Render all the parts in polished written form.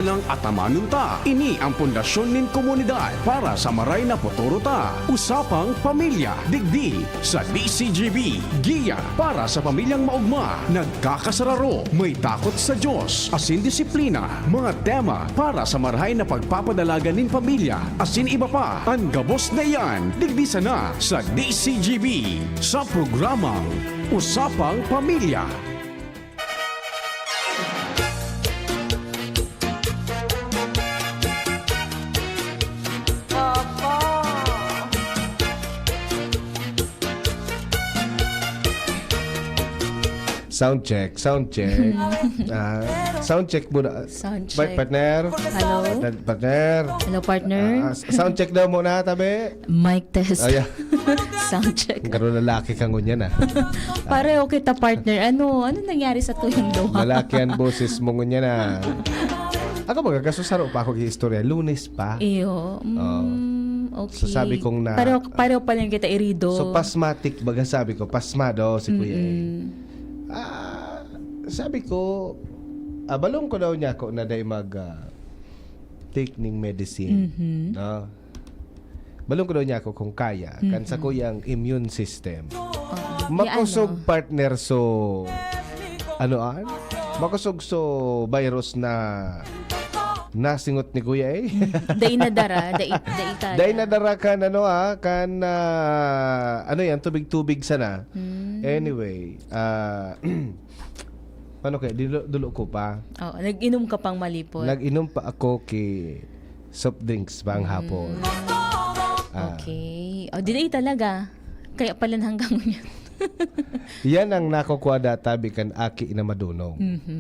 ng atamanong ta. Ini ang pundasyon nin komunidad para sa maray na futuro ta. Usapang pamilya, digdi sa DCGB. Giya para sa pamilyang maugma. Nagkakasararo, may takot sa Diyos, asin disiplina. Mga tema para sa marahay na pagpapadalaga nin pamilya. Asin iba pa, ang gabos na yan. Digdi sana sa DCGB. Sa programang Usapang Pamilya. Sound check. Sound check muna. Sound check. Partner. Hello? Partner. Hello, partner? Sound check daw muna, tabi. Mic test. Oh, yeah. Sound check. Karoon lalaki kang ngunyan, Pare, okay ta, partner. Ano nangyari sa tuyong duha? Lalaki ang boses mo ngunyan, Ako magagasosaro pa ako istorya. Lunes pa. Iyo. Okay. So sabi kong na... Pareho pa lang kita irido. So pasmatic, baga sabi ko, pasmado si Kuya. Sabi ko, balong ko daw niya ako na day mag take ning medicine. No? Balong ko daw niya ako kung kaya. Kan sa kuyang immune system. Makusog partner so makusog so virus na nasingot ni Kuya Day na dara, day na dara kan yan tubig-tubig sana. Anyway, paano kaya dulo ko pa. Nag-inom ka pang malipot. Nag-inom pa ako kay soft drinks pang hapon. Okay. Di talaga. Kaya pala hanggang ngayon. Yan ang nakukuha tabi kan aki na madunong.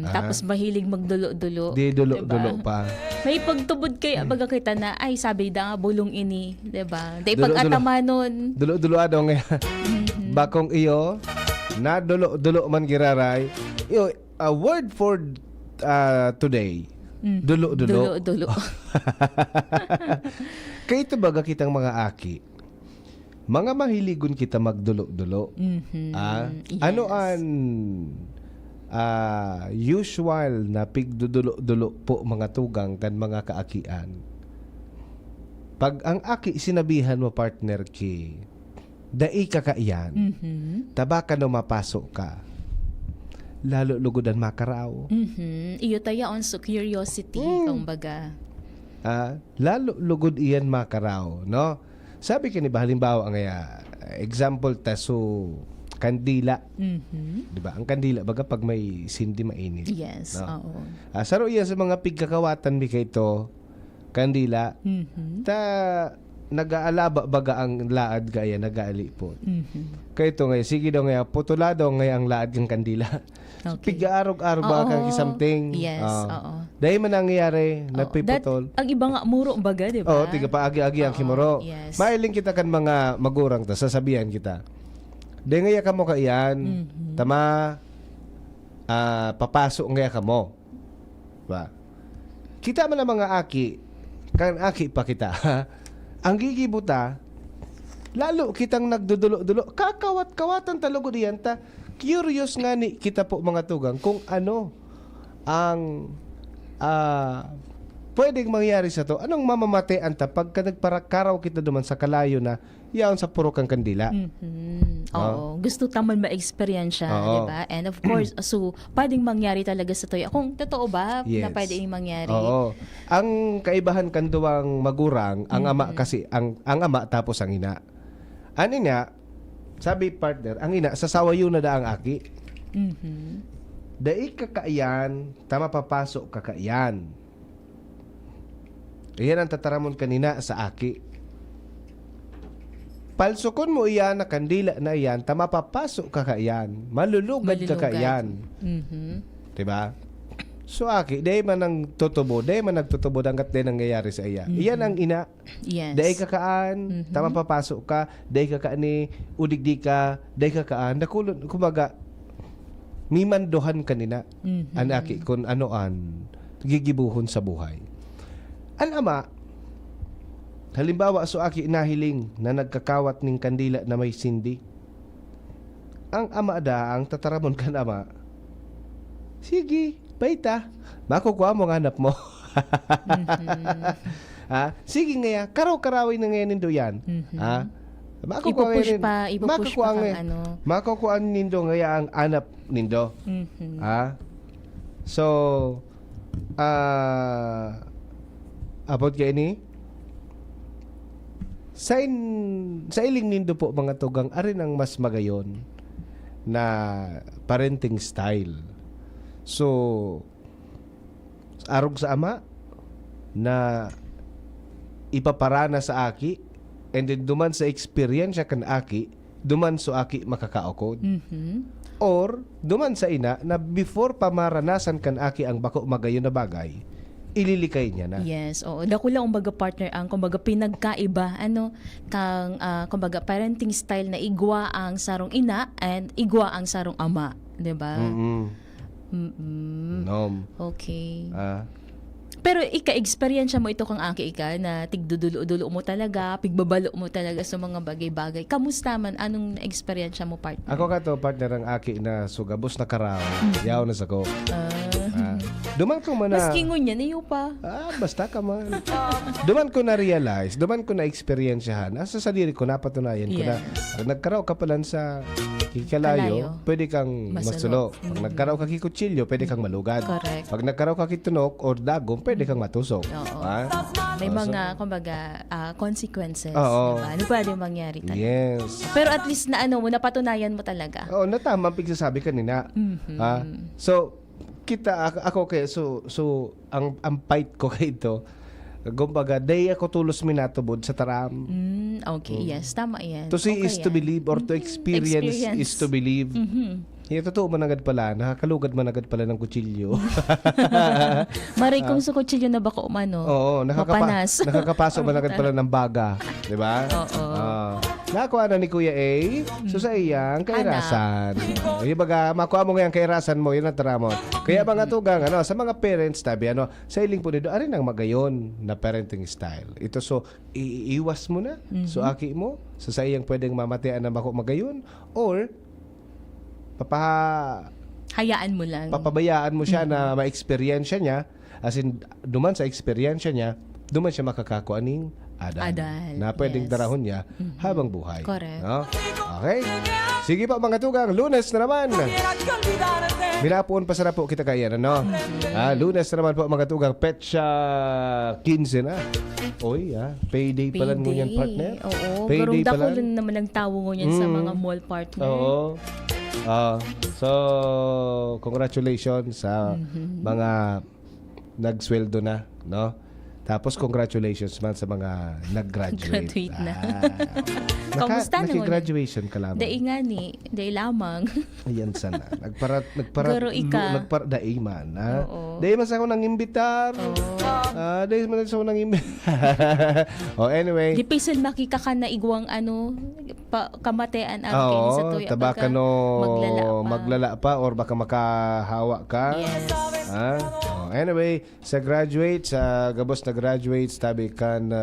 Tapos mahilig magdulo-dulo. Di dulo-dulo pa. May pagtubod kay baga kita na ay sabi da nga bulong ini, 'di ba? Day Dulo-dulo. pag-atamanon. Dulo-dulo adong bakong iyo na dulo-dulo man giraray. Iyo a word for today. Dulo-dulo. Dulo-dulo. Kaya ito baga kitang mga aki. Mga mahiligon kita magdulo-dulo. Yes. Ano ang usual na pigdudulo-dulo po mga tugang dan mga kaakian? Pag ang aki sinabihan mo partner ki, dai ka kaiyan, tabaka no mapasok ka, lalo lugodan makaraw. Iyo taya on so curiosity, kumbaga. Lalo lugod iyan makaraw, no? Sabi ka ni halimbawa ang example taso kandila. Di ba? Ang kandila baga pag may sindi mainit. Yes, no? oo. Saro iyan sa mga pigkakawatan mi kay ito kandila. Ta nag-aalaba baga ang laad kaya nag-aalipot. Kay ito ngayon, sige daw ngayon, putulado ngayon ang laad ng kandila. Okay. Piga-arog-arog ba kang something? Yes, oo. Dahil man nangyayari, napiputol. Ang iba nga muro baga, di ba? Oo, tiga pa agi-agi ang kimuro. Yes. Mailing kita kan mga magurang ta, sasabihan kita. Dahil ngaya ka mo kaiyan, tama, papasok ngaya ka mo. Ba? Kita man ang mga aki, kan aki pa kita, ang gigibuta, lalo kitang nagdudulo-dulo, kakawat-kawatan talago diyan ta. Curious nga ni kita po mga tugang kung ano ang pwedeng mangyari sa to. Anong mamamatean ta pagka nagparakaraw kita duman sa kalayo na yaon sa puro kang kandila. Oo. Gusto taman ma-experience siya, di ba? And of course, so pwedeng mangyari talaga sa toyo. Kung totoo ba na pwedeng mangyari? Oo. Ang kaibahan kanduang magurang, ang ama kasi, ang ama tapos ang ina. Ano niya, sabi partner, ang ina, sasawayo na da ang aki. Dai kakaiyan, tama papasok kakaiyan. Iyan ang tataramon kanina sa aki. Palsukon mo iyan na kandila na iyan, tama papasok kakaiyan. Malulugad kakaiyan. Diba? So aki, day man ang tutubo, day man nagtutubo hanggat day nangyayari sa iya. Iyan ang ina. Yes. Day kakaan, tama papasok ka, day kakaan ni udigdi ka, day kakaan. Nakulon, kumaga, mimandohan kanina. An aki, kung anoan, gigibuhon sa buhay. An ama, halimbawa so aki nahiling na nagkakawat ning kandila na may sindi. Ang ama da, ang tataramon kan ama, sige, baita, makukuha mo ang hanap mo. Sige nga, karaw-karawin na ngayon nindo yan. Ipupush pa kang ano. Makukuha nindo ngaya ang anap nindo. So, abot kayo ni? Sa iling nindo po mga tugang, arin ang mas magayon na parenting style. So, arog sa ama na ipaparana sa aki, and then duman sa experience kan aki, duman so aki makakaokod. Or duman sa ina na before pamaranasan kan aki ang bako magayon na bagay, ililikay niya na. Yes, oo. Dako lang kumbaga partner ang kumbaga pinagkaiba kang kumbaga parenting style na igwa ang sarong ina and igwa ang sarong ama, 'di ba? Okay. Pero ika-experience mo ito kang aki na tigdudulo-dulo mo talaga, pigbabalo mo talaga sa mga bagay-bagay. Kamusta man? Anong experience mo, partner? Ako ka to, partner ang aki na sugabos na karaw. Yaw na sa ko. Duman ko man na... Maski ngunyan, iyo pa. Basta ka man. Duman ko na-realize, duman ko na-experiencehan. Sa sarili ko, napatunayan ko na. Pag nagkaraw ka palan sa kikalayo, pwede kang masulo. Pag nagkaraw ka kikutsilyo, pwede kang malugad. Correct. Pag nagkaraw ka kitunok or dagom, pwede kang matusok. May mga, kumbaga, consequences. Oo. Diba? Ano pwede mangyari talaga? Yes. Pero at least na napatunayan mo talaga. Oo, natama ang pagsasabi kanina. So, ako kaya, so ang fight ko kay ito, kumbaga, day ako tulos minatubod sa taram. Okay, yes. Tama yan. To see okay is to believe or to experience is to believe. Totoo man agad pala, nakakalugad man agad pala ng kutsilyo. Maray kung sa kutsilyo na bako umano. Oo, mapanas. nakakapasok man agad pala ng baga. Di ba? Oo. Nakuha na ni Kuya A, so sa iyang kairasan. Yung baga, makuha mo ngayang kairasan mo, yun ang taramon. Kaya mga tugang, sa mga parents, tabi, sa iling po nito, arin ang magayon na parenting style. Ito, so, iiwas mo na. So, aki mo, so sa iyang pwedeng mamatian na magayon, or, hayaan mo lang. Papabayaan mo siya na ma-experience niya, as in, duman sa experience niya, duman siya makakakuha ning adal na pwedeng darahon niya habang buhay. Correct. No? Okay? Sige pa mga tugang, Lunes na naman. Minapuon pa sana po kita kaya, ano? Lunes na naman po mga tugang, petsa 15 na. Oy, payday pa lang mo yan, partner. Oo, Payday pero pa lang. dako lang naman ang tawo mo yan sa mga mall partner. Oo. So, congratulations sa mga nagsweldo na, no? Tapos congratulations man sa mga nag-graduate. Graduate na. Kamusta naman? Naki-graduation ka lamang. Dai nga ni, dai lamang. Ayan sana. Garo ika. Dai man. Oo. Dai man sa ako nang imbitar. Dai man sa ako nang imbitar. Anyway. Di pisan makika ka na igwang kamatean ang sa tuya. Tabaka no maglala pa or baka makahawa ka. Yes. Anyway, sa graduates, sa gabos na graduates, tabi kan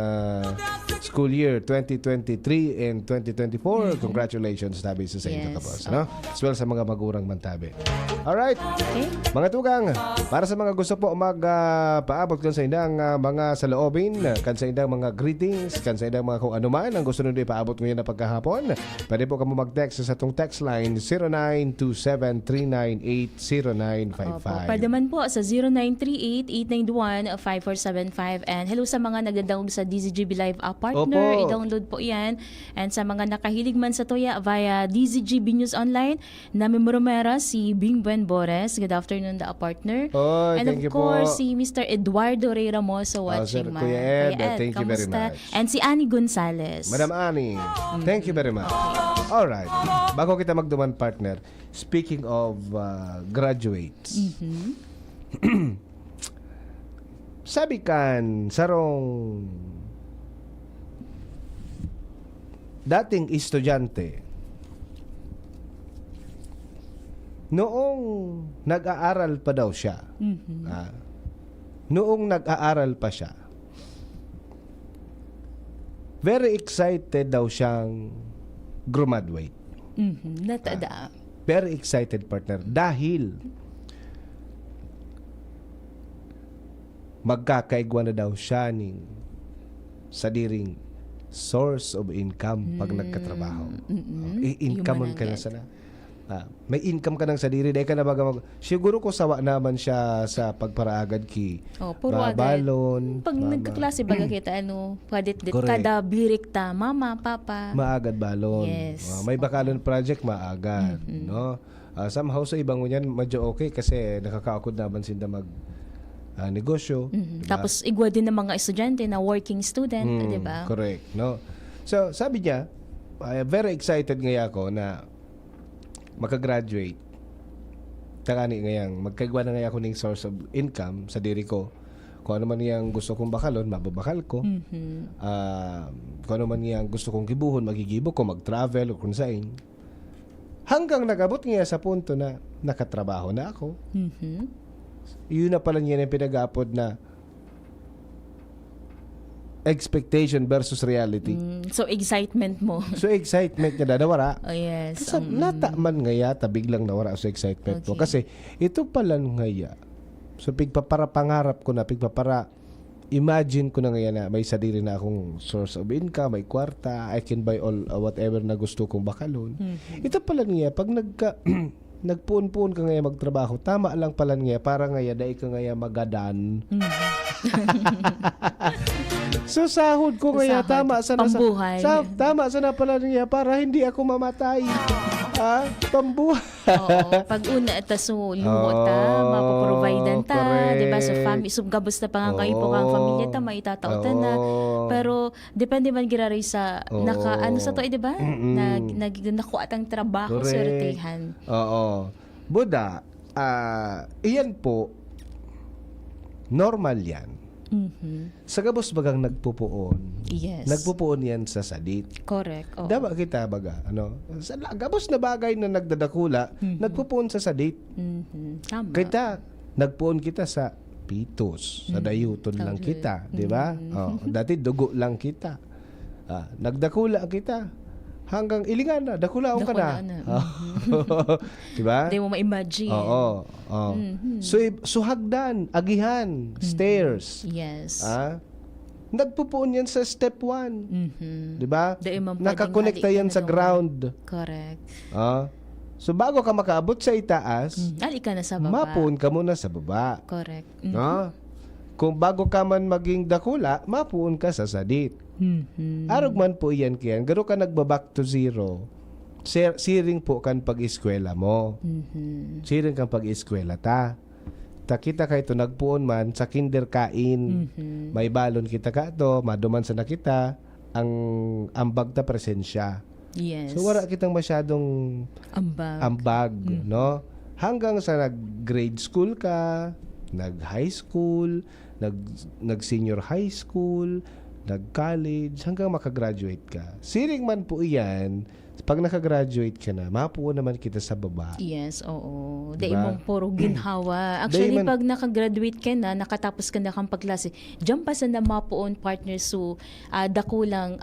school year 2023 and 2024. Congratulations, tabi sa inyo kapos. No? As well sa mga magurang man tabi. Alright. Okay. Mga tugang, para sa mga gusto po magpaabot kan sa indang mga saloobin, kan sa indang mga greetings, kan sa indang mga kung ano man ang gusto nyo ipaabot ngayon na pagkahapon, pwede po kamo mag-text sa atong text line 0927-398-0955. Pwede man po sa 0938-891-5475. And hello sa mga nagdadawag sa DZGB Live partner. I-download po yan. And sa mga nakahilig man sa tuya via DZGB News Online, namin Moromera, si Bing Buen Bores. Good afternoon, the partner. And of course, si Mr. Eduardo Ray Ramoso watching man. Kuya Ed, thank you very much. And si Annie Gonzalez. Madam Annie, thank you very much. Alright. Bago kita magduman, partner, speaking of graduates, sabi kan sarong dating estudyante noong nag-aaral pa daw siya. Noong nag-aaral pa siya, very excited daw siyang graduate. Natada. Very excited, partner, dahil magkakaigwa na daw siya ning sadiring source of income pag nagkatrabaho. I-income ka na sana. May income ka ng sadiri dahil ka na baga siguro ko sawa naman siya sa pagparaagad ki puro balon pag nagkaklase baga kita padit kada birik ta mama papa maagad balon. Yes. May bakalon project maagad no. Somehow sa ibang unyan medyo okay kasi nakakaakod naman sinda mag negosyo. Diba? Tapos igwa din ng mga estudyante na working student, di ba? Correct, no. So sabi niya, very excited ngaya ako na makagraduate. Takani ngayang magkaigwa na ngaya ako ng source of income sa diri ko. Kung ano man yang gusto kong bakalon, mababakal ko. Kung ano man yang gusto kong gibuhon, magigibo ko, mag-travel o kung saan. Hanggang nagabot nga sa punto na nakatrabaho na ako. Yun na pala niya yung pinag-apod na expectation versus reality. So excitement mo. So excitement niya nawara. Oh yes. Kasi nataman ngaya biglang nawara sa excitement ko. Kasi ito pala ngaya. So pigpapara pangarap ko na, pigpapara imagine ko na ngaya na may sadiri na akong source of income, may kwarta, I can buy all whatever na gusto kong bakalon. Ito pala ngaya pag nagpuon-puon ka ngaya magtrabaho, tama lang pala ngaya para ngaya dahil ka ngaya magadan. So sahod ko ngaya tama sa pambuhay. Tama sa na pala niya para hindi ako mamatay. Pambuhay. Oo, pag una ta so lumota, mapoprovidean ta, di ba? So family gabos na pangangaipo kang pamilya ta maitatautan na. Pero depende man girari sa naka ano sa to, di ba? Nakuha tang trabaho swertehan. Oo. Buda, iyan po normal yan. Sa gabos bagang nagpupuon. Yes. Nagpupuon yan sa sadit. Correct. Oh. Dapat kita baga, sa gabos na bagay na nagdadakula, nagpupuon sa sadit. Tama. Kita, nagpuon kita sa pitos, sa dayuton lang kita, di ba? Dati dugo lang kita. Nagdakula kita. Hanggang ilingan na, dakulaon ka na. Di ba? Hindi mo ma-imagine. Oo. So hagdan, agihan, stairs. Yes. Nagpupuon yan sa step 1. Di ba? Nakakonekta yan sa ground. Correct. So bago ka makaabot sa itaas, ali ka na sa baba. mapuon ka muna sa baba. Correct. Kung bago ka man maging dakula, mapuon ka sa sadit. Arog man po iyan kiyan. Garo ka nagbaback to zero. Siring po kan pag-eskwela mo. Siring kan pag-eskwela ta. Kita ka ito nagpuon man sa kinder kain. May balon kita ka to, maduman sa nakita ang ambag ta presensya. Yes. So wala kitang masyadong ambag, no? Hanggang sa nag-grade school ka, nag-high school, nag-senior high school, nag-college, hanggang makagraduate ka. Siring man po iyan, pag nakagraduate ka na, mapuo naman kita sa baba. Yes, oo. Diba? Dahil mong puro ginhawa. Actually, pag nakagraduate ka na, nakatapos ka na kang pagklase, diyan pa sa na mapuon partner so dakulang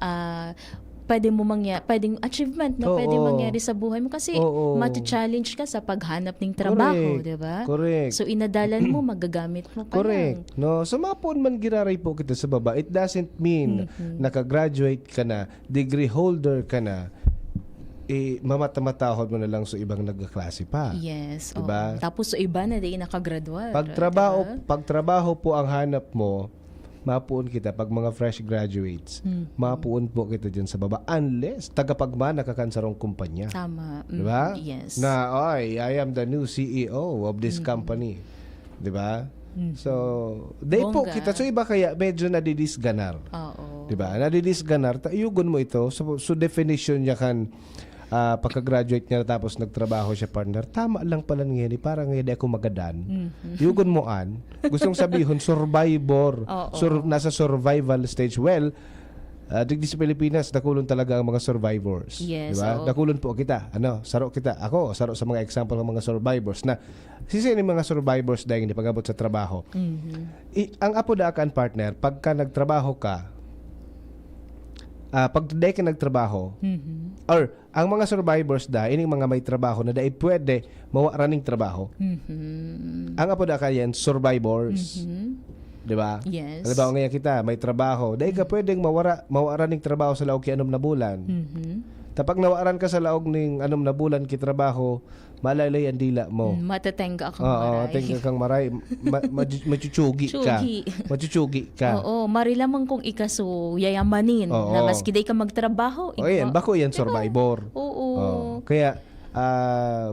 pwedeng achievement na pwedeng mangyari sa buhay mo kasi mati-challenge ka sa paghanap ng trabaho, di ba? Correct. So inadalan mo, magagamit mo pa Correct. lang. No, so mapuon man giraray po kita sa baba. It doesn't mean nakagraduate ka na, degree holder ka na, mamamatahod mo na lang sa ibang nagkaklase pa. Yes. Diba? Tapos sa iba na di nakagradwar. Pagtrabaho po ang hanap mo, mapuon kita pag mga fresh graduates. Mapuon po kita dyan sa baba unless tagapagmana ka kansarong kumpanya. Tama. Diba? Yes. Na, I am the new CEO of this company. Diba? So, po kita. So, iba kaya medyo nadidisganar. Oo. Diba? Nadidisganar. Iugon mo ito. So definition niya kan pagka-graduate niya tapos nagtrabaho siya partner, tama lang pala niya ni parang hindi ako magadan. Yugon mo an, gustong sabihin survivor, nasa survival stage. Well, digdi sa Pilipinas, nakulon talaga ang mga survivors. Yes, diba? Nakulon po kita. Saro kita. Ako, saro sa mga example ng mga survivors na sisi ni mga survivors dahil hindi pag-abot sa trabaho. Ang apo daakan partner, pagka nagtrabaho ka, pag today ka nagtrabaho, or ang mga survivors ining mga may trabaho na dahil pwede mawa raning trabaho. Ang apo da yan, survivors. Di ba? Yes. Halimbawa ngayon kita, may trabaho. Dahil ka pwedeng mawara ng trabaho sa laog kay 6 na bulan. Tapag nawaran ka sa laog ng 6 na bulan kitrabaho, malalay ang dila mo. Matatengga kang Oo, maray. tingka kang maray. Machuchugi ka. Chugi. Machuchugi ka. Oo, mari lamang kung ikaso yayamanin Oo. na maski day ka magtrabaho. O yan, bako yan survivor. Oo. Kaya,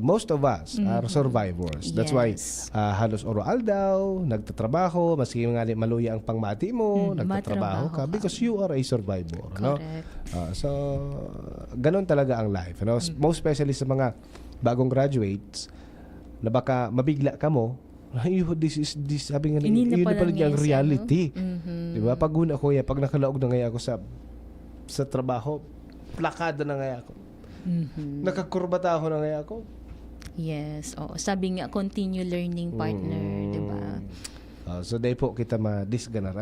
most of us are survivors. That's why Yes. halos oral daw, nagtatrabaho, maski nga maluya ang pangmati mo, nagtatrabaho ka matrabaho ka. because you are a survivor. No? Correct. So, ganun talaga ang life. No? Most especially sa mga bagong graduates, na baka mabigla ka mo, ay, this, sabi nga, Hindi na yun na pala pala ang nangyayari, reality. no? Diba? Pag una ko yan, pag nakalaog na ngayon ako sa trabaho, plakada na ngayon ako. Nakakurbata ako na ngayon ako. Yes. Oo. Sabi nga, continue learning partner. Diba? So, day po kita ma-disganar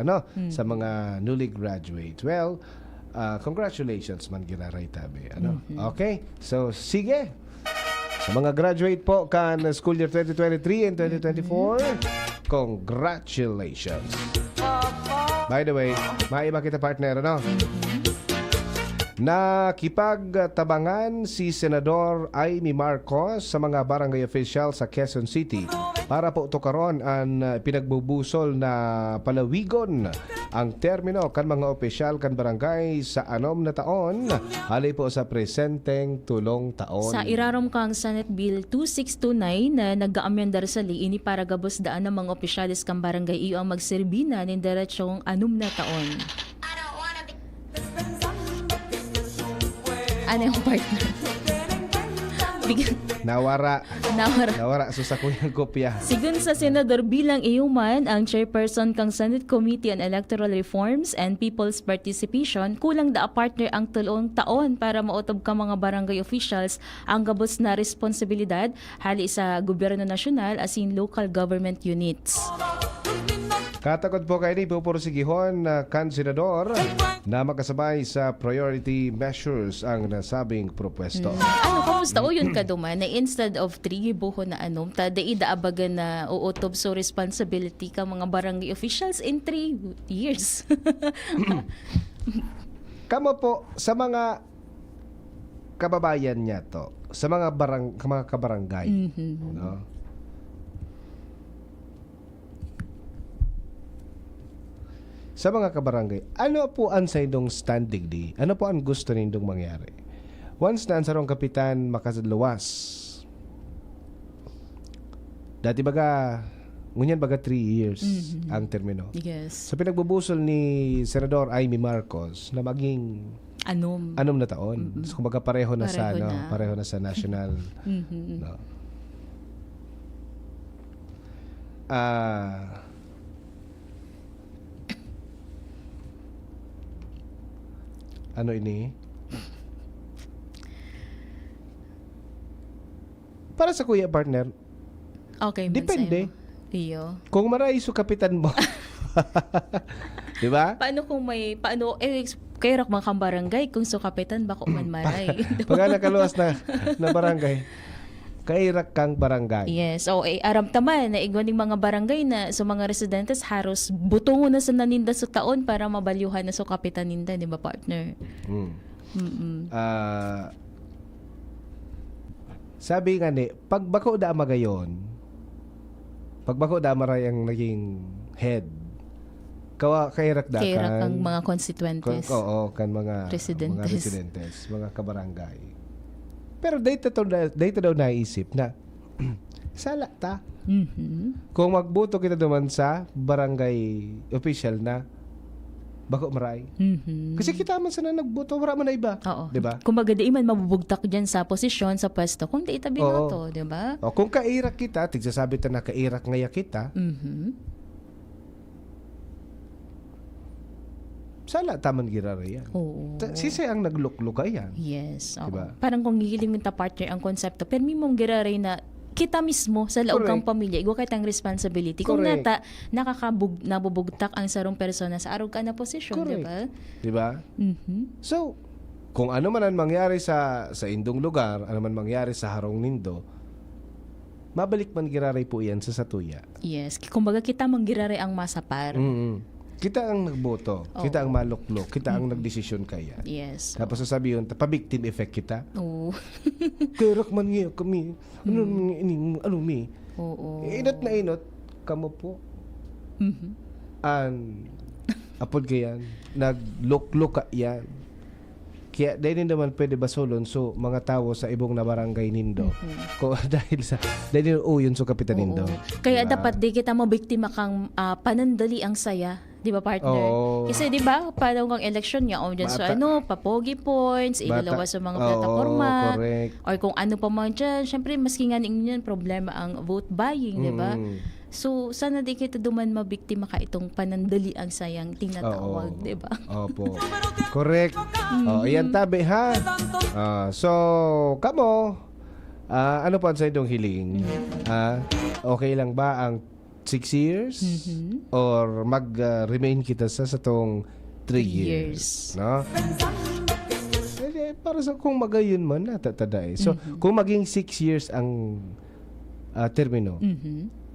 sa mga newly graduate. Well, congratulations man ginaray tabi. Okay? So, sige. Sa mga graduate po kan school year 2023 and 2024, congratulations. By the way, maiba kita partner, Nakipagtabangan si Senador Amy Marcos sa mga barangay official sa Quezon City para po tukaron ang pinagbubusol na palawigon ang termino kan mga opisyal kan barangay sa 6 na taon hali po sa presenteng tulong taon. Sa irarom kang Senate Bill 2629 na nag-aamendar sa liini para gabos daan ng mga opisyalis kang barangay iyo ang magserbina ng diretsyong 6 na taon. Ano yung partner? Nawara. Nawara. So sa kuyang kopya. Sigun sa senador bilang iuman ang chairperson kang Senate Committee on Electoral Reforms and People's Participation, kulang da partner ang 3 taon para mautob ka mga barangay officials ang gabos na responsibilidad hali sa gobyerno nasyonal as in local government units. Katakot po kayo ni pupursigihon na kansenador na makasabay sa priority measures ang nasabing propwesto. Ano, kamusta o yun ka duman na instead of 3 buho na tada abagan na uutob so responsibility ka mga barangay officials in 3 years. Kamo po sa mga kababayan niya to, sa mga kabarangay, no? Sa mga kabarangay, ano po ang sa indong standing di? Ano po ang gusto nindong mangyari? Once na ang sarong kapitan makaluwas, dati baga, ngunyan baga 3 years ang termino. Yes. Sa pinagbubusol ni Senador Amy Marcos na maging anom na taon. So, kumbaga pareho na sa national. No. Ano ini? Para sa kuya partner, Okay, depende. Iyo. Kung maraiso kapitan mo. 'Di ba? Paano kung kaya mga kambarangay kung so kapitan bako man maray. Pag nakaluwas na barangay, kairak kang barangay. Yes. Aram taman na igwaning mga barangay na so mga residentes haros butungo na sa naninda sa taon para mabalyuhan na so kapitan ninda, di ba partner? Sabi nga ni, pag bako da magayon, pag bako da maray ang naging head, kairak da Kairak ang mga constituentes. kan mga residentes, mga kabarangay. Pero data daw naisip na sala ta. Kung magbuto kita duman sa barangay official na bako maray. Kasi kita man sana nagbuto, wala man na iba. Oo. 'Di ba? Kumbaga di man mabubugtak diyan sa posisyon, sa pwesto kung di itabi to, di ba? O kung kairak kita, tigsasabi ta na kairak ngaya kita. Sala taman girara yan. Oo. Sisay ang nagluklukay yan. Yes. Oo. Diba? Parang kung gigiling ta partner ang konsepto, pero mimong giraray na kita mismo sa laog kang pamilya, igo kitang responsibility. Kung Correct. nata, nabubugtak ang sarong persona sa arog ka na posisyon, di ba? Di ba? So, kung ano man ang mangyari sa indong lugar, ano man mangyari sa harong nindo, mabalik man giraray po yan sa satuya. Yes. Kumbaga kita manggirare ang masapar. Kita ang nagboto, kita ang maluklok, kita ang nagdesisyon kaya. Yes. Tapos sasabihin, pa-victim effect kita. Oo. Kerak man ngayon kami. Ano mi? Oo. Inot na inot, kamo po. Apod kayan, nagluklok ka yan. Kaya dahil naman pwede basolon so mga tao sa ibong na barangay nindo. Dahil yun so kapitan nindo. Kaya dapat di kita mabiktima kang panandali ang saya. Di ba, partner? Oo. Kasi di ba, parang kang election niya, o dyan so papogi points, ilalawa sa mga Oo, plataforma, correct. or kung ano pa man dyan, syempre, maski nga ninyo problema ang vote buying, di ba? So, sana di kita duman mabiktima ka itong panandali ang sayang tinatawag, di ba? Opo. Correct. Ayan tabi ha. So, kamo, ano pa sa itong hiling? Okay lang ba ang 6 years? Or mag-remain kita sa tong 3 years? No? Para sa kung magayon man natataday. So, kung maging 6 years ang termino,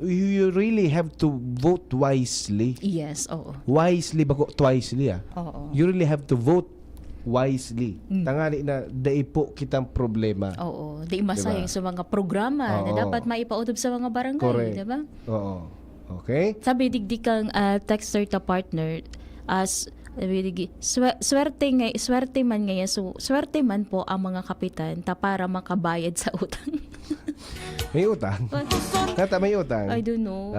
you really have to vote wisely. Yes, oo. Wisely bago twicely Oo. You really have to vote wisely. Tangali na daipo kitang problema. Oo. Di masayang sa mga programa na Oo. dapat maipautog sa mga barangay, Correct. di ba? Oo. Okay? Sabi digdi kang texter ta partner as swerte man ngayon, so swerte man po ang mga kapitan ta para makabayad sa utang. May utang. Kata may utang. I don't know.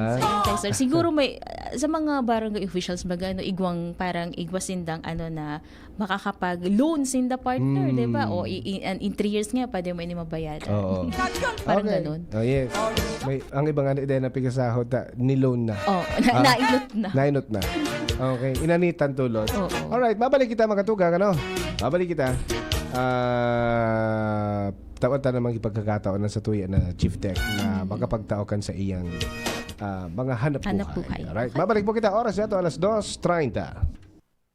Texter. Siguro may sa mga barangay officials baga igwang parang igwasindang na makakapag-loan sinda partner, di ba? O in 3 years nga pwede mo ini mabayaran. Oo. Parang Okay. ganun. Oh, yes. May, ang ibang din na pigasahod ni-loan na. Oh, nainot na. Nainot na. Okay. Inanitan tulot. Oo. Alright. Babalik kita mga tugang. Babalik kita. Tawan ta namang ipagkakataon na sa tuya na Chief Tech na makapagtaokan sa iyang mga hanap buhay. Alright. Babalik po kita. Oras yato, alas 2:30.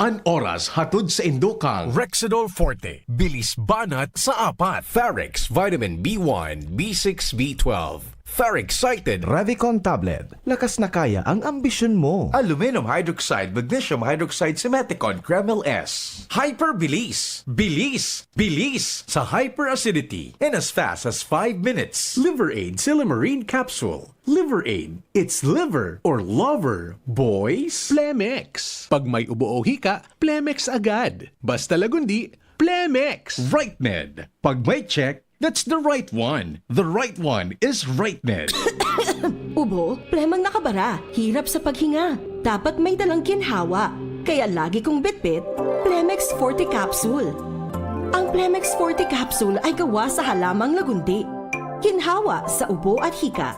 An oras hatod sa Indokang. Rexidol Forte, bilis banat sa apat. Ferrex Vitamin B1, B6, B12. Ferrexcited. Revicon Tablet. Lakas na kaya ang ambisyon mo. Aluminum hydroxide, magnesium hydroxide, Simeticon, Kremel S. Hyperbilis. Bilis. Bilis sa hyperacidity in as fast as 5 minutes. Liver Aid Silimarine Capsule. Liver Aid. It's liver or lover, boys. Plemex. Pag may ubo o hika, Plemex agad. Basta lagundi, Plemex. RightMed. Pag may check, that's the right one. The right one is RightMed. Ubo, plemang nakabara, hirap sa paghinga. Dapat may dalang ginhawa. Kaya lagi kong bitbit, Plemex Forte Capsule. Ang Plemex Forte Capsule ay gawa sa halamang lagundi. Ginhawa sa ubo at hika.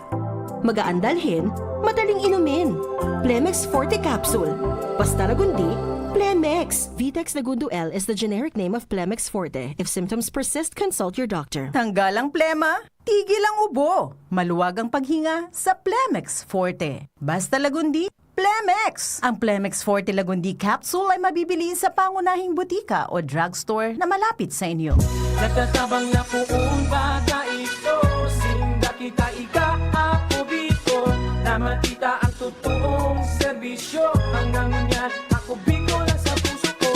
Magaan dalhin, madaling inumin. Plemex Forte Capsule. Basta lagundi, Plemex. Vitex Lagundo L is the generic name of Plemex Forte. If symptoms persist, consult your doctor. Tanggal ang plema, tigil ang ubo. Maluwag ang paghinga sa Plemex Forte. Basta lagundi, Plemex. Ang Plemex Forte Lagundi Capsule ay mabibili sa pangunahing butika o drugstore na malapit sa inyo. Nagtatabang na puong bata ito. Sinda kita ika ako biko. Na matita ang totoong serbisyo. Hanggang niyan ako biko lang sa puso ko.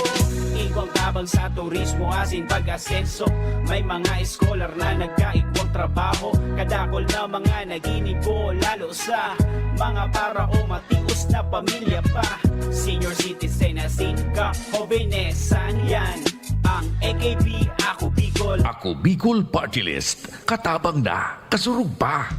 Igwang tabang sa turismo asin pag-asenso. May mga scholar na nagkaigwang trabaho. Kadakol na mga naginibo. Lalo sa mga para o matius na pamilya pa. Senior citizen asin ka jovenesan yan. Ang AKP Ako Bicol. Ako Bicol Party List. Katabang na, kasurug pa.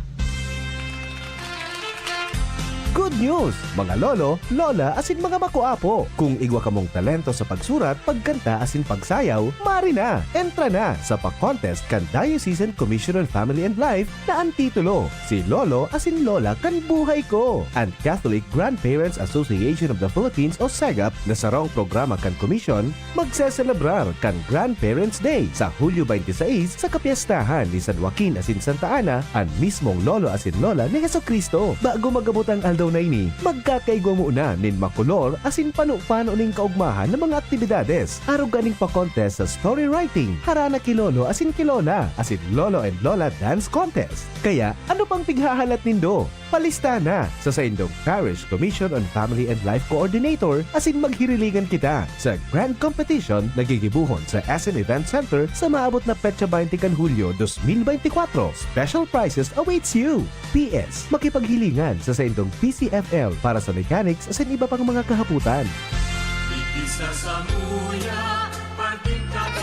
Good news! Mga lolo, lola, asin mga makuapo. Kung igwa ka mong talento sa pagsurat, pagkanta, asin pagsayaw, mari na! Entra na sa pag-contest kan Diocesan Commission on Family and Life na ang titulo, Si Lolo asin Lola kan Buhay Ko. And Catholic Grandparents Association of the Philippines o SAGAP na sarong programa kan komisyon, magseselebrar kan Grandparents Day sa Hulyo 26 sa kapiestahan ni San Joaquin asin Santa Ana, ang mismong lolo asin lola ni Jesucristo. Bago magabot ang aldaw adlaw na ini, magkakaigwa mo na nin makulor asin pano-pano ning kaugmahan ng mga aktibidades. Arog ganing pa-contest sa story writing, harana kilolo asin kilola, asin lolo and lola dance contest. Kaya ano pang pighahalat nindo? Palista na sa Saindong Parish Commission on Family and Life Coordinator asin maghiriligan kita sa Grand Competition na gigibuhon sa SM Event Center sa maabot na petsa 20 kan Hulyo 2024. Special prizes awaits you. PS, makipaghilingan sa Saindong PCFL para sa mechanics asin iba pang mga kahaputan.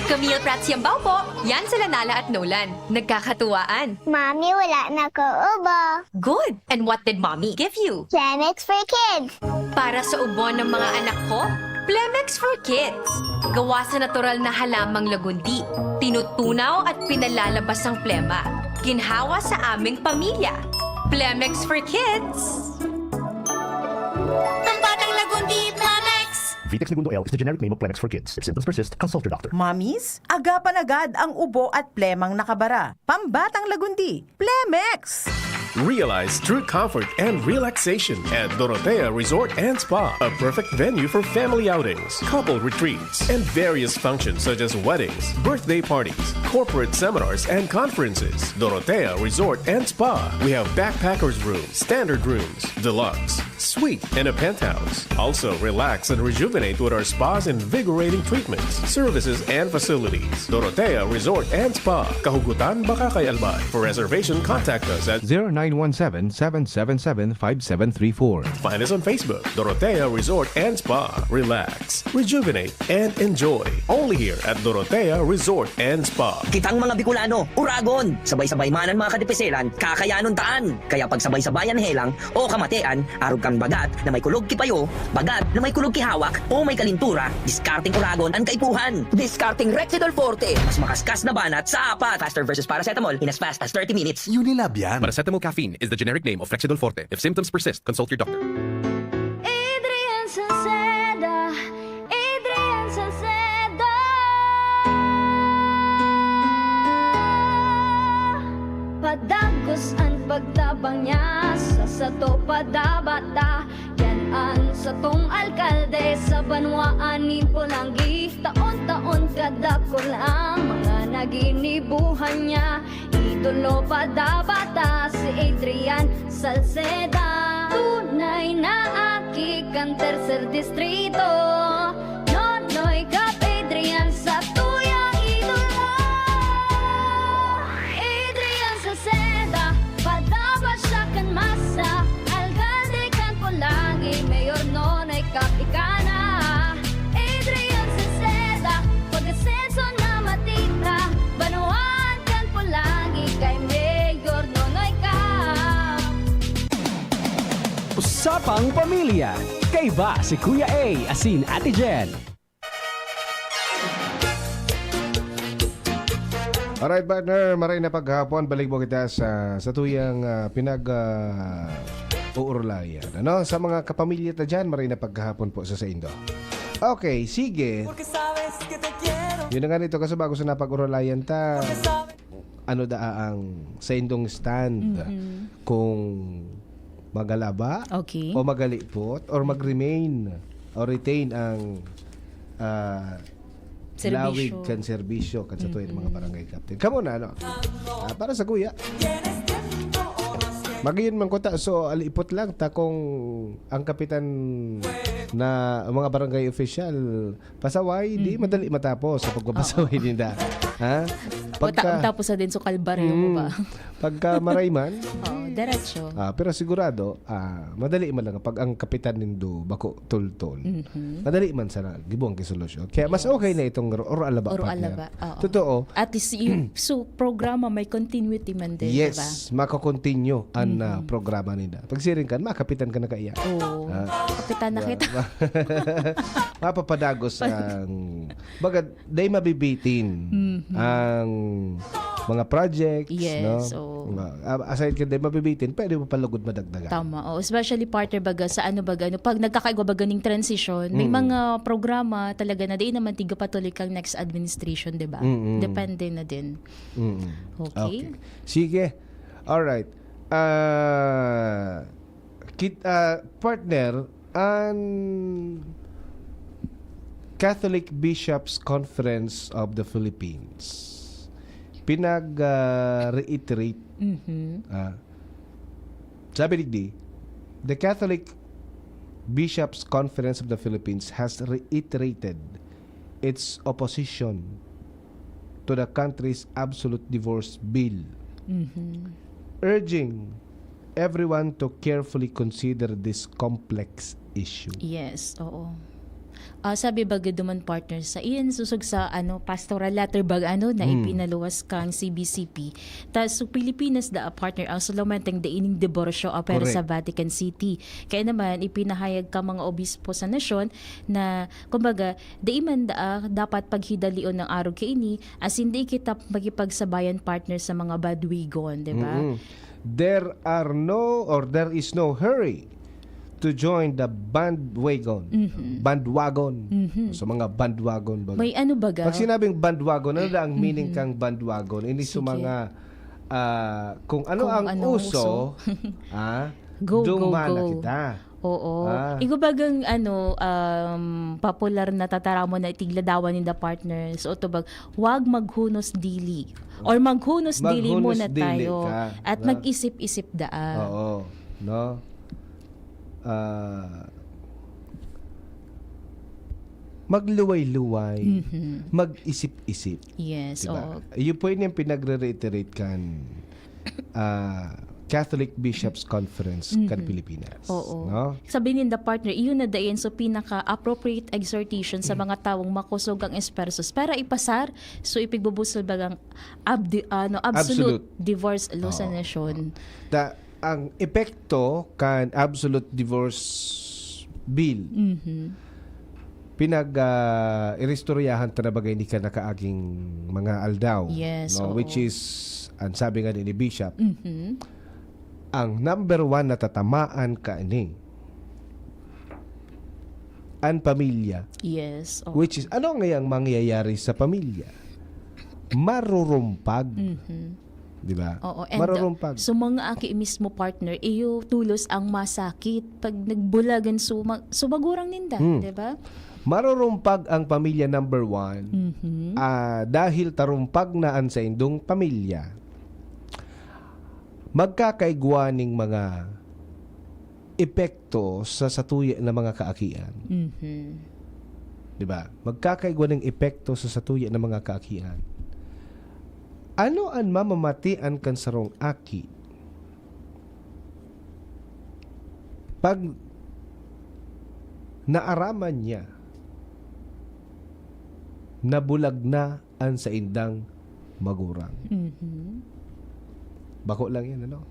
Camille Prats Yambaw po. Yan sila Nala at Nolan. Nagkakatuwaan. Mommy, wala na ko ubo. Good. And what did Mommy give you? Plemex for kids. Para sa ubo ng mga anak ko, Plemex for Kids. Gawa sa natural na halamang lagundi. Tinutunaw at pinalalabas ang plema. Ginhawa sa aming pamilya. Plemex for Kids. Ang batang lagundi, Plemex! Vitex Segundo L is the generic name of Plemex for kids. If symptoms persist, consult your doctor. Mommies, agapan agad ang ubo at plemang nakabara. Pambatang lagundi, Plemex! Realize true comfort and relaxation at Dorotea Resort and Spa, a perfect venue for family outings, couple retreats, and various functions such as weddings, birthday parties, corporate seminars, and conferences. Dorotea Resort and Spa. We have backpackers rooms, standard rooms, deluxe, suite, and a penthouse. Also, relax and rejuvenate with our spa's invigorating treatments, services, and facilities. Dorotea Resort and Spa. Kahugutan, Bakakay, Albay. For reservation, contact us at 0917-777-5734. Find us on Facebook, Dorotea Resort and Spa. Relax, rejuvenate, and enjoy. Only here at Dorotea Resort and Spa. Kitang mga Bicolano, Uragon, sabay-sabay manan mga kadipeselan, kakayanon taan. Kaya pag sabay-sabayan helang o kamatean, arog kang bagat na may kulog kipayo, bagat na may kulog kihawak, o may kalintura, discarding Uragon ang kaipuhan. Discarding Rexidol Forte, mas makaskas na banat sa apat. Faster versus paracetamol in as fast as 30 minutes. Unilab yan. Paracetamol caffeine is the generic name of Flexidol Forte. If symptoms persist, consult your doctor. Adrian Salceda. Adrian Salceda. Padagos ang pagtabang niya sa sato padabata. Yan ang satong alkalde sa banwaan ni Pulangi. Taon-taon kadako lang mga naginibuhan niya. Idolo padabata si Adrian Salceda. Tunay na aki kang tercer distrito. Nonoy kap Adrian sa tuyang idolo. Adrian Salceda, padaba siya kan masa. Alcalde kan Pulangi, mayor nonoy kap ikana. Adrian Salceda, pag-asenso na matitra. Banuan kan Pulangi, kay mayor nonoy kap. Usapang Pamilya. Kay ba si Kuya A asin Ate Jen? Alright, partner, maray na paghapon. Balik mo kita sa tuyang uurlayan. Ano? Sa mga kapamilya ta dyan, maray na paghapon po sa Indo. Okay, sige. Yun na nga nito kasi bago sa napag-urulayan ta, ano da ang sa Indong stand kung magalaba o magalipot or mag-remain o retain ang lawig kan serbisyo kan sa tuwing mga barangay captain. Kamo na, ano? Para sa kuya. Magayon man ko ta, so alipot lang ta kung ang kapitan na mga barangay official pasaway, di madali matapos sa pagbabasaway nila. Ha? Tapos na din sa kalbaryo mo ba? Pagka marayman, diretso. pero sigurado, madali man lang pag ang kapitan nindo bako tol-tol. Madali man sana gibuang kisolusyon. Kaya mas okay na itong Oro Alaba. Oro Alaba. Totoo. At least yung programa may continuity man din, yes, diba? makakontinue ang programa nila. Pag siring ka, makapitan ka na kaya. Oo. Kapitan na kita. Mapapadagos ang bagad, day mabibitin ang mga projects, yes, no? Aside ka day mabibitin, pwede mo palugod madagdagan. Tama. Especially partner baga sa pag nagkakaigwa baga ng transition, may mga programa talaga na di naman tiga patuloy kang next administration, di ba? Depende na din. Okay. Sige. Alright. partner, ang Catholic Bishops Conference of the Philippines pinag-reiterate. Sabi ni the Catholic Bishops Conference of the Philippines has reiterated its opposition to the country's absolute divorce bill, urging everyone to carefully consider this complex issue. Yes, oo. Sabi ba duman partner sa iyan susog sa pastoral letter bag na ipinaluwas kang CBCP. Tas sa Pilipinas da partner ang sulumenteng daining diborsyo pero sa Vatican City. Kaya naman ipinahayag ka mga obispo sa nasyon na kumbaga daiman dapat paghidalion ng araw kaini as hindi kita magipagsabayan partner sa mga badwigon, di ba? There is no hurry to join the bandwagon. So mga bandwagon baga. May baga? Pag sinabing bandwagon, ano ang meaning kang bandwagon? Ini sa mga kung ang uso, dumana kita. Oo. Igo bagang popular na tataramo na itigladawan in the partners. O to bag, wag maghunos dili. Or maghunos dili muna tayo. At mag-isip-isip daa. Oo. No? Magluway-luway, mag-isip-isip. Yes, diba? Yun po yun yung pinagre-reiterate kan Catholic Bishops Conference kan Pilipinas. Oo. No? Sabi ni the partner, iyon na dayon so pinaka-appropriate exhortation sa mga tawong makusog ang espersos para ipasar so ipigbubusol bagang absolute divorce law sa nasyon. Ang epekto kan absolute divorce bill pinag-irestoryahan ta na bagay ni ka nakaaging mga aldaw. Yes, which is ang sabi nga ni Bishop ang number 1 na tatamaan ka ni ang pamilya. Yes. Which is ano ngayang mangyayari sa pamilya? Marurumpag. Di ba? Oo. And marurumpag. So mga aki mismo partner, iyo tulos ang masakit pag nagbulagan sumagurang ninda, di ba? Marurumpag ang pamilya number 1 dahil tarumpag na ang sa indong pamilya. Magkakaigwaning mga epekto sa satuya ng mga kaakian. Di ba? Magkakaigwaning epekto sa satuya ng mga kaakian. Ano ang mamamatian kan sarong aki pag naaraman niya nabulag na ang sa indang magurang. Bako lang yan, ano?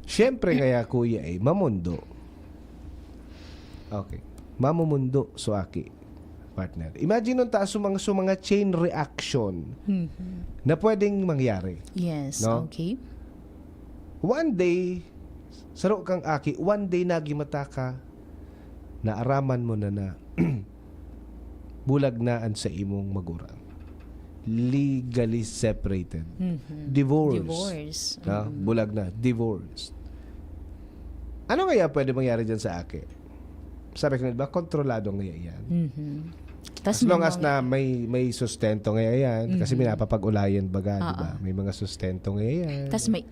Siyempre kaya kuya mamundo. Okay. Mamumundo so aki. Partner. Imagine nung taas mga chain reaction na pwedeng mangyari. Yes, no? okay. One day, saro kang aki, one day nagimata ka, naaraman mo na bulag na an sa imong magurang. Legally separated. Divorce. No? Bulag na. Divorce. Ano kaya pwede mangyari dyan sa aki? Sabi ko, ba, kontrolado ngaya yan. As long as na may sustento ngayon kasi minapapag-ulayan baga, di ba? May mga sustento ngayon. Tas may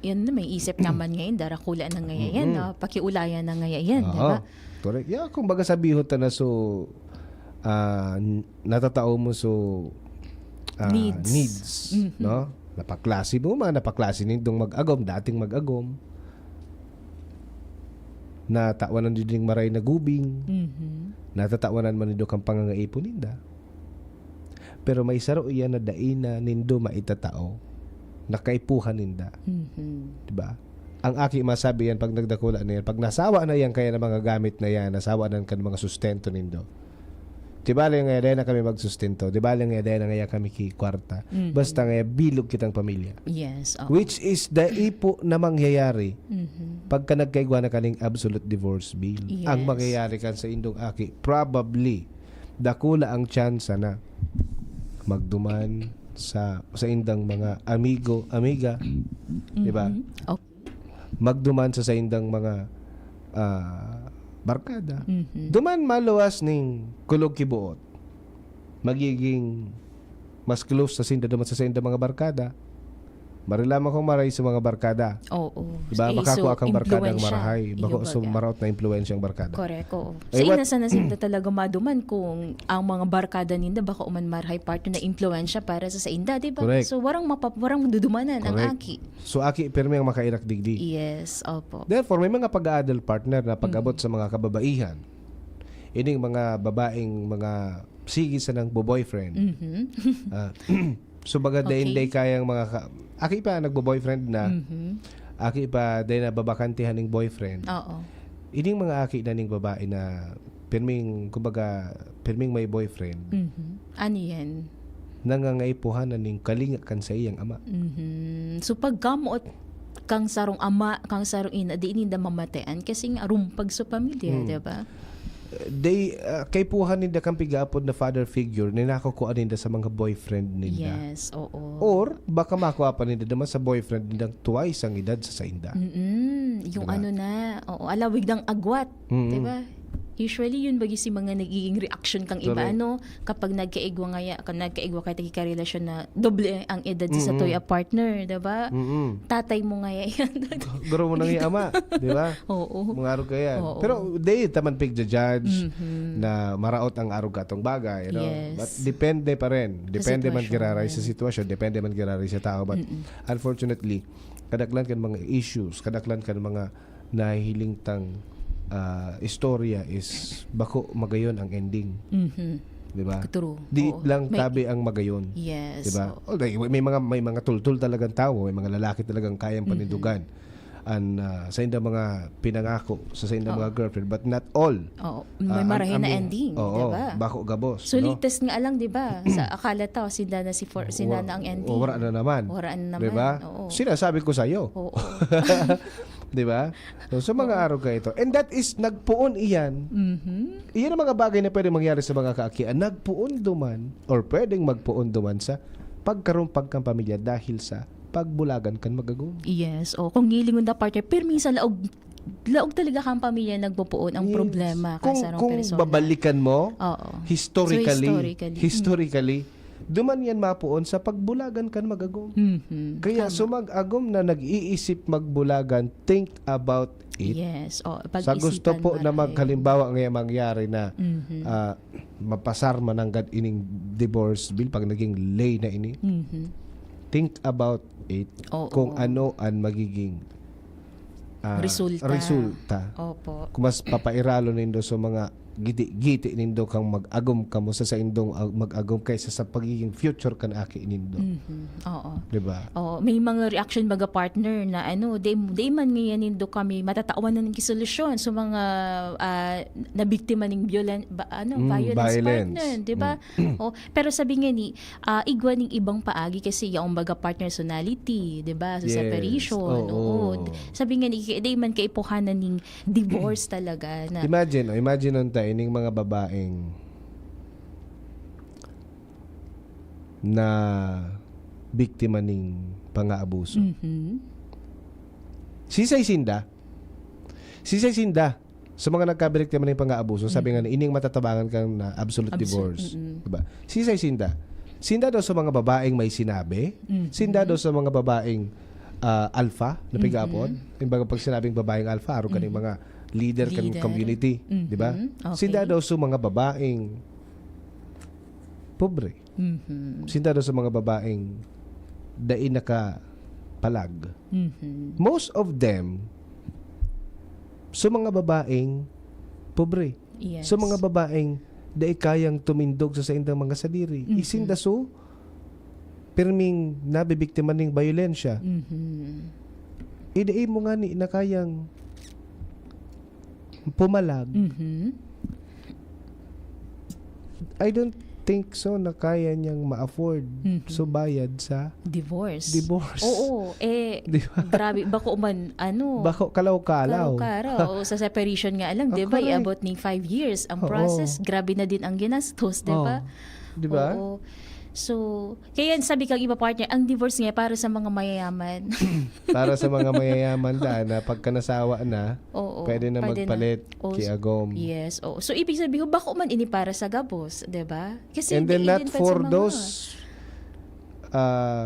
isip naman ngayon darakula na ngayon, pakiulayan na ngayon, di ba? Correct. Yeah, kung baga sabihon ta na so natatao mo so needs, no? Napaklase mo napaklase nindong mag-agom, dating mag-agom. Natawanan din maray na gubing. Natatawanan man nindo kang pangangaipon ninda. Pero may saro iyan na daina nindo maitatao. Nakaipuhan ninda. Diba? Ang aki masabi yan pag nagdakula na yan. Pag nasawa na yan kaya na mga gamit na yan, nasawa na kan mga sustento nindo. Diba lang nga na kami magsustento. Diba lang nga na nga kami kikwarta. Basta nga bilog kitang pamilya. Yes. Which is the ipo na mangyayari pagka nagkaigwa na kaning absolute divorce bill. Yes. Ang mangyayari kan sa indong aki, probably dakula ang chance na magduman sa indang mga amiga, di ba? Okay. Magduman sa indang mga barkada. Duman maluwas ning kulog kibuot. Magiging mas close sa sinda duman sa sinda mga barkada. Marilaman kong maray sa mga barkada. Oo. Diba? Eh, Makakuha kang barkada ang impluwensya. marahay. Bako Iyo so baga. maraot na impluwensyang barkada. Correct, oo. Eh, Sa what- ina sana sinda talaga maduman kung ang mga barkada ninda baka uman marhay partner na impluwensya para sa inda, di ba? Correct. So warang dudumanan ang Correct. aki. So aki pirmi ang makairak digdi. Yes, opo. Therefore, may mga pag-aadal partner na pag-abot sa mga kababaihan. Ining mga babaeng mga sige sa ng boyfriend. Ah, so baga Okay. day kayang mga aki pa nagbo-boyfriend na. Aki pa day na babakantihan ng boyfriend. Oo. Ining mga aki na ning babae na pirming kumbaga pirming may boyfriend. Ano yan? Nangangaipuhan na ning kalinga kan sa iyang ama. So pagkamuot kang sarong ama, kang sarong ina, di ininda mamatayan kasi nga rumpag sa pamilya, di ba? Kay puhan ninda kang pigapod na father figure ni nakukuha ninda sa mga boyfriend ninda. Yes, oo. Or baka makuha pa ninda naman sa boyfriend ninda twice ang edad sa inda. Yung Diba? ano na, oo, alawig ng agwat, Mm-mm. di ba? Usually yun bagi si mga nagiging reaction kang iba Correct. ano kapag nagkaigwa kay tagi relasyon na doble ang edad sa toya partner, di ba? Tatay mo nga yan. Garo mo nang ama, di ba? Oo. Mga arog kaya. Oo. Pero they taman pig judge na maraot ang arog katong bagay, you know? Yes. But depende pa rin. Depende man sitwasyon. giraray sa sitwasyon, depende man giraray sa tao. But unfortunately, kadaklan kan mga issues, kadaklan kan mga nahihiling tang istorya is bako magayon ang ending. Di ba? True. Di Oo. lang May- tabi ang magayon. Yes. Di ba? oo. Although, may mga tultul talagang tao, may mga lalaki talagang kayang panindugan. And sa inda mga pinangako sa inda mga girlfriend, but not all. Oo. May marahin na ending, Oo, di ba? bako gabos. So no? latest nga lang, di ba? Sa akala tao, sinda na sinda na ang ending. Wala na naman. Wala na naman. Di ba? Oo. Sinasabi ko sa iyo. Oo. Di ba? So, sa mga araw ka ito. And that is, nagpuon iyan. Iyan ang mga bagay na pwede mangyari sa mga kaakian. Nagpuon duman or pwedeng magpuon duman sa pagkarumpag kang pamilya dahil sa pagbulagan kan magagong. Yes. O kung gilingon na partner, pero minsan laog talaga kang pamilya nagpupuon ang Yes. problema Kung persona. babalikan mo, Oo. historically, So, historically, duman yan mapuon sa pagbulagan kan magagong. Kaya sumag-agom na nag-iisip magbulagan, think about it. Yes. O, Sa gusto pag-isipan po na maray. maghalimbawa ngayon mangyari na mapasar mananggad ining divorce bill pag naging lay na ini, think about it Oo. kung ano ang magiging resulta. Opo. Kung mas papairalo nindo sa mga giti nindo kang mag-agom kamo sa indong mag-agom kaysa sa pagiging future kan aki nindo. Oo. Di ba? Oh, may mga reaction baga partner na ano, di man ngayon nindo kami matatawan na ng solusyon sa mga nabiktima ng violence Violence. partner, di ba? Oh, pero sabi nga ni igwa ning ibang paagi kasi yung baga partner personality, di ba? Sa Yes. separation. Oo. Sabi nga ni di man kaipuhanan ning divorce talaga na Imagine on tayo ining mga babaeng na biktima ning pang-aabuso. Sisay Sinda sa mga nagkabiktima ng pang-aabuso, sabi nga na ining matatabangan kang na absolute divorce. Diba? Sisay Sinda daw sa mga babaeng may sinabi, Sinda daw sa mga babaeng alpha na pigapon. Yung baga pag sinabing babaeng alpha, aro kaning mga leader kan community, di ba? Okay. Sinda daw sa mga babaeng pobre. Sinda daw sa mga babaeng dai nakapalag. Most of them sa mga babaeng pobre. Yes. Sa mga babaeng dai kayang tumindog sa indang mga sadiri. Isinda so pirming nabibiktima ning bayolensya. Idai mo nga ni na kayang pumalag. I don't think so na kaya niyang ma-afford so bayad sa divorce. Oo, Di ba? grabe bako man Bako kalaw-kalaw. O sa separation nga lang, 'di ba? Correct. Iabot ning 5 years ang Oo. process. Grabe na din ang ginastos, 'di ba? Di ba? Oo. So, kaya sabi kang iba partner, ang divorce nga para sa mga mayayaman. Para sa mga mayayaman na pagka nasawa na, Oo, pwede na magpalit O, kiagom. Yes. Oo. So, ibig sabihin, bako man ini para sa gabos, di ba? Kasi And then hindi not din pa for sa mga- those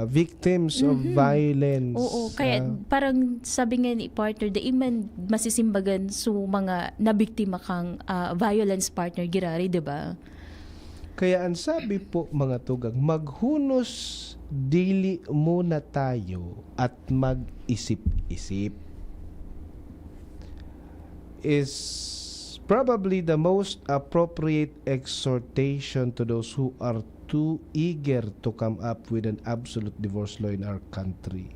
victims of violence. Oo, kaya parang sabi nga ni partner, da iman masisimbagan so mga nabiktima kang violence partner girari, di ba? Kaya ang sabi po mga tugang, maghunos dili muna tayo at mag-isip-isip is probably the most appropriate exhortation to those who are too eager to come up with an absolute divorce law in our country.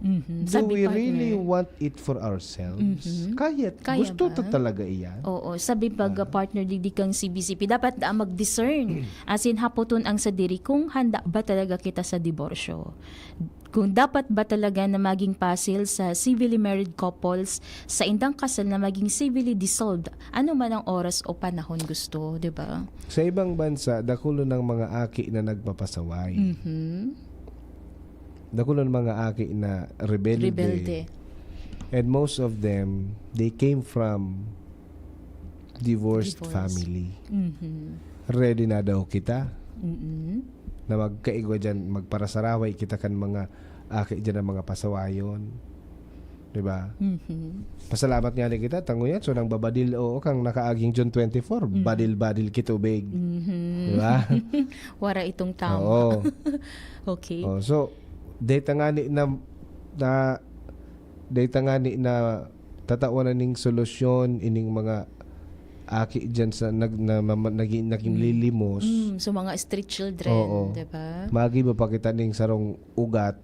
Do Sabi we partner, really want it for ourselves? Kaya Kaya gusto ba? to talaga iyan? Oo, sabi pag partner digdi kang CBCP, dapat da mag-discern. As in, hapoton ang sa diri kung handa ba talaga kita sa diborsyo. Kung dapat ba talaga na maging pasil sa civilly married couples sa indang kasal na maging civilly dissolved, ano man ang oras o panahon gusto, di ba? Sa ibang bansa, dakulo ng mga aki na nagpapasaway. Dakulo ng mga aki na rebelde. And most of them, they came from divorced family. Ready na daw kita na magkaigwa dyan, magparasaraway kita kan mga aki dyan ng mga pasawayon. Diba? Pasalamat nga rin kita, tango yan, so nang babadil o kang nakaaging June 24, badil-badil kitubig. Diba? Wara itong tama. Oo. Okay. Oh, so data nga ni na tatawanan ning solusyon ining mga aki dyan sa naging lilimos. So mga street children, Oo. di ba? Magi ba pa kita ning sarong ugat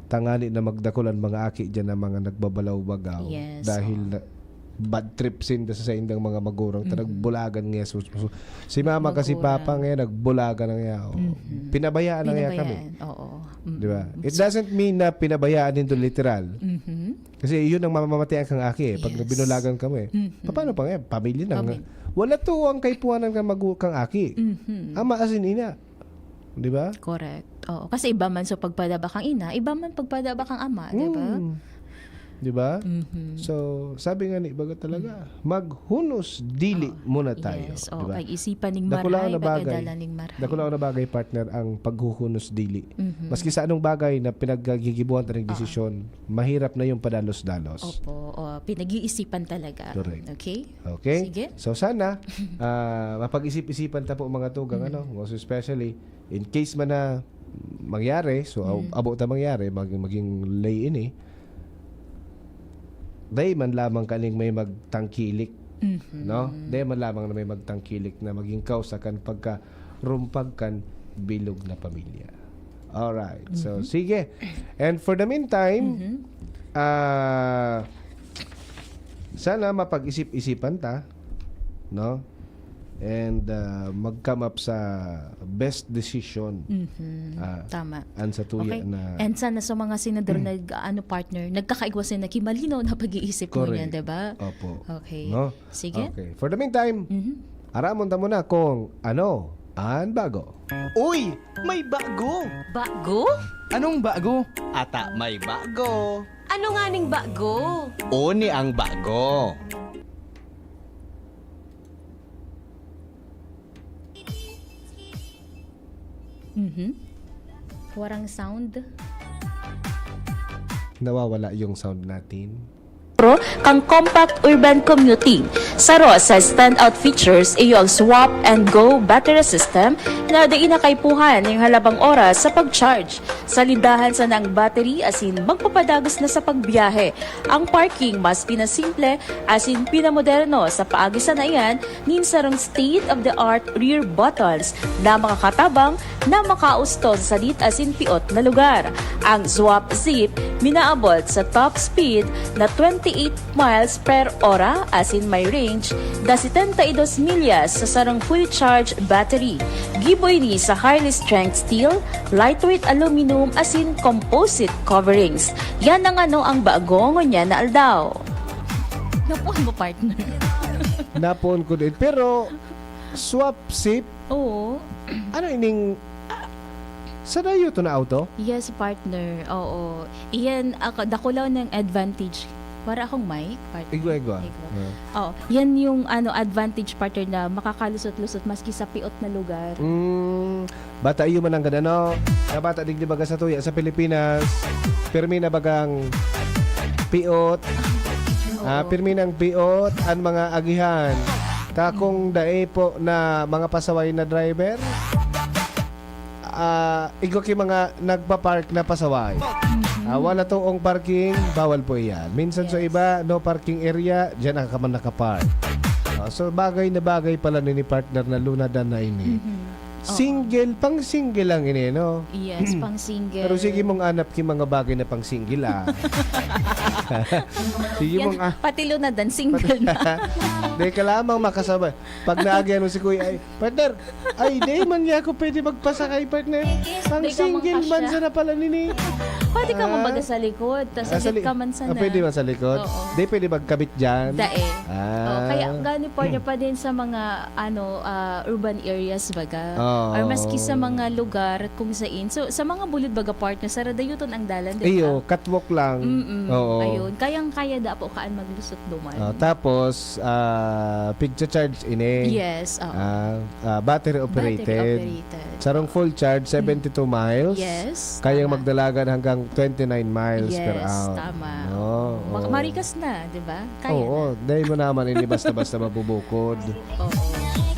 tangani na magdakulan mga aki dyan na mga nagbabalaw-bagaw Yes, dahil na bad trip sin sa indang mga magurang nagbulagan nga si mama kasi papa nga nagbulagan nga pinabayaan na nga kami. Oo. Di ba? It doesn't mean na pinabayaan din to literal. Kasi yun ang mamamatayan kang aki pag binulagan kami. Paano pa nga? Pamilya na nga. Wala to ang kaipuanan kang kang aki. Ama asin ina. Di ba? Correct. Oo. Kasi iba man so pagpadaba kang ina, iba man pagpadaba kang ama, di ba? Di ba? So, sabi nga ni Baga talaga, maghunos dili muna tayo. Yes. Di ba? Pag-isipan ning Dakulaan maray, na bagay. pagkadala ning maray. Dakulaan na bagay, partner, ang paghuhunos dili. Maski sa anong bagay na pinaggigibuhan tayo ng desisyon, mahirap na yung padalos-dalos. Opo. Pinag-iisipan talaga. Correct. Okay? Okay? Sige. So sana mapag-isip-isipan ta po mga tugang most especially in case man na mangyari, so abo ta mangyari maging lay ini. Day man lamang kaning may magtangkilik, no? Day man lamang na may magtangkilik na maging kausa kan pagka rumpag kan bilog na pamilya. All right. So sige. And for the meantime, sana mapag-isip-isipan ta, no? And mag-come up sa best decision. Tama. Ansa tuya Okay. na And sana sa mga senador partner, nagkakaigwasin na kimalinaw na pag-iisip mo Correct. niyan, di ba? Opo. Okay. No? Sige. Okay. For the meantime, aramon ta muna kung ano ang bago. Uy! May bago! Bago? Anong bago? Ata may bago. Ano nga ning bago? Oni ang bago. Warang sound. Nawawala yung sound natin. Pro kang compact urban commuting. Saro sa standout features iyo ang swap and go battery system na diin na kaypuhan ng halabang oras sa pag-charge. Sa lindahan sa nang battery asin magpapadagos na sa pagbiyahe. Ang parking mas pinasimple asin pinamoderno sa paagi sa naiyan nin sarong state-of-the-art rear buttons na makakatabang na makausto sa salit asin piot na lugar. Ang Swap Zip minaabot sa top speed na 28 miles per hora asin may range da 72 milyas sa sarang fully charged battery. Giboy ni sa highly strength steel, lightweight aluminum asin composite coverings. Yan ang ang bago niya na aldaw. Napuan mo partner. Napon ko din. Pero Swap SIP. Oo. Ano ining sa dayo to na auto? Yes, partner. Oo. Iyan, dako lang ng advantage. Para akong mic, partner. Igwa. Oo. Yan yung advantage, partner, na makakalusot-lusot maski sa piot na lugar. Bata iyo man ang ganano. Na bata digdi baga sa tuya sa Pilipinas. Pirmi na bagang piot. Pirmi ng piot ang mga agihan. Takong dae po na mga pasaway na driver. Igo ki mga nagpa-park na pasaway. Wala toong parking, bawal po iyan. Minsan sa iba, no parking area, diyan ka man nakapark. So bagay na bagay pala ni partner na lunadan na ini. Single, pang single lang ini, no? Yes, pang single. Pero sige mong anap ki mga bagay na pang single Sige Yan, mong pati lunadan, single na. Di ka lamang makasabay. Pag naagyan mo si Kuya, ay, partner, ay, di man niya ako pwede magpasakay, partner. Pang Di ka single man makasya. sa na pala nini. Pwede ka mabaga sa likod, tapos agad ka man sana. Pwede man sa likod? Oo. Di pwede magkabit dyan? Dae. Kaya gani partner pa din sa mga urban areas baga. Or maski sa mga lugar kung saan. So sa mga bulid baga partner, sa radayuton ang dalan, di ba? Iyo, catwalk lang. Oo. Ayun. Kayang-kaya da po kaan maglusot duman. Tapos, picture charge ini. Yes. Battery operated. Sarong full charge, 72 miles. Yes. Kayang magdalagan hanggang 29 miles per Yes, hour. tama. Oo. Marikas na, di ba? Kaya Oo, dahil mo naman hindi basta-basta mabubukod. Oo.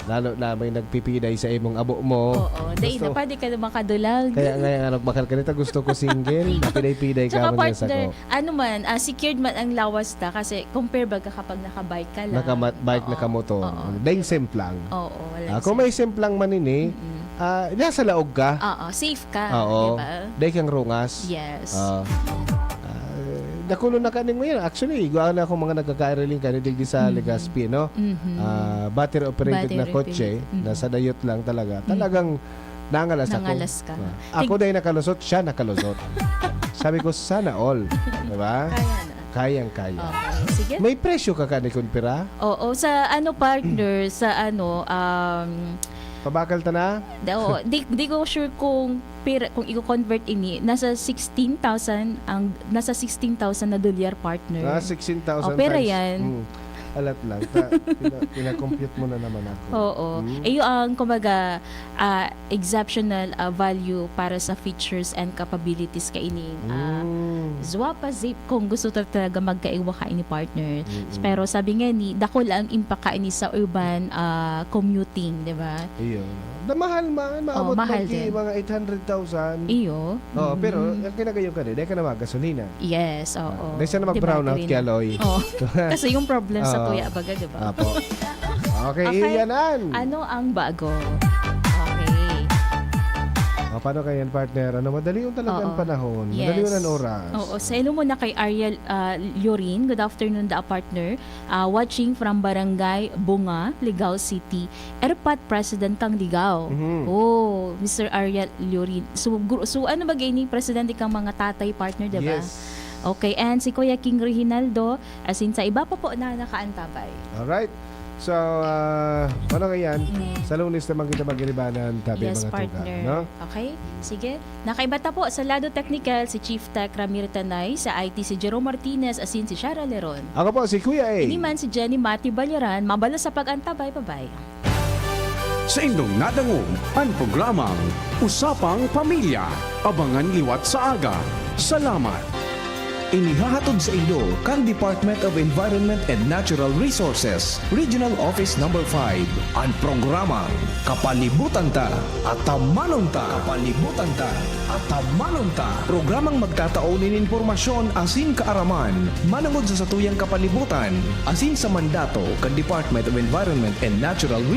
Lalo na may nagpipiday sa imong abo mo. Oo. Dahil na pwede ka na makadulag. Kaya ngayon, bakal kanita gusto ko single, napiday-piday ka Tsaka man yan sa partner, ko. secured man ang lawas ta kasi compare baga kapag nakabike ka lang. Naka-bike, nakamotor. Dahil simplang. Oo, wala. Kung may simplang man ini, nasa laog ka. Oo, safe ka. Oo. Diba? Dahil kang rungas. Yes. Nakulo na kanin mo yan. Actually, iguan na akong mga nagkakairaling kanin digdi sa Legazpi, no? Battery operated na kotse, nasa dayot lang talaga. Talagang nangalas ako. Nangalas ka. Ako dahil nakalusot, siya nakalusot. Sabi ko, sana all. Diba? Kaya na. Kayang-kaya. Okay, sige. May presyo ka kanikon pira? Oo, sa partner, sa Pabakal ta na? Di ko sure kung i-convert ini, nasa 16,000 na dolyar partner. 16,000 pera times. yan. Alat lang. Pina-compute mo na naman ako. Oo. Iyo ang kumbaga exceptional value para sa features and capabilities kainin. Zwapa Zip kung gusto talaga magkaiwa ka ini partner. Pero sabi nga ni, dako lang impact ka ini sa urban commuting, di ba? Iyo. Mahal man, maabot mahal mga 800,000. Iyo. Pero yung kinagayon ka dahil ka na magasolina. Yes, oo. Dahil siya na mag-brown out kaya Loy. Kasi yung problem sa tuya baga, di ba? Apo. Okay, iyanan. Ano ang bago? Paano kayan partner? Madali yung talagang panahon. Yes. Madali yung ang oras. Oo. Sa ilo mo na kay Ariel Llorin. Good afternoon, da partner. Watching from Barangay Bunga, Ligao City. Erpat President kang Ligao. Oh, Mr. Ariel Llorin. So ano ba gaining presidente kang mga tatay partner, diba? Yes. Okay, and si Kuya King Reginaldo, as in sa iba pa po na nakaantabay. Alright. So, paano kayan? Sa Lunes naman kita magiribanan tabi Yes, mga partner. tugan. No? Okay, sige. Nakaibata po sa Lado Technical si Chief Tech Ramir Tanay, sa IT si Jerome Martinez, asin si Shara Leron. Ako po si Kuya A. Iniman si Jenny Mati Baliran, mabala sa pag-antabay. Bye-bye. Sa inyong nadangog, ang programang Usapang Pamilya. Abangan liwat sa aga. Salamat. Inihahatod sa inyo kang Department of Environment and Natural Resources, Regional Office No. 5. Ang programang Kapalibutan Ta at Tamanong Ta. Kapalibutan Ta at Tamanong Ta. Programang magtataonin informasyon asin kaaraman, manungod sa satuyang kapalibutan, asin sa mandato kang Department of Environment and Natural Resources.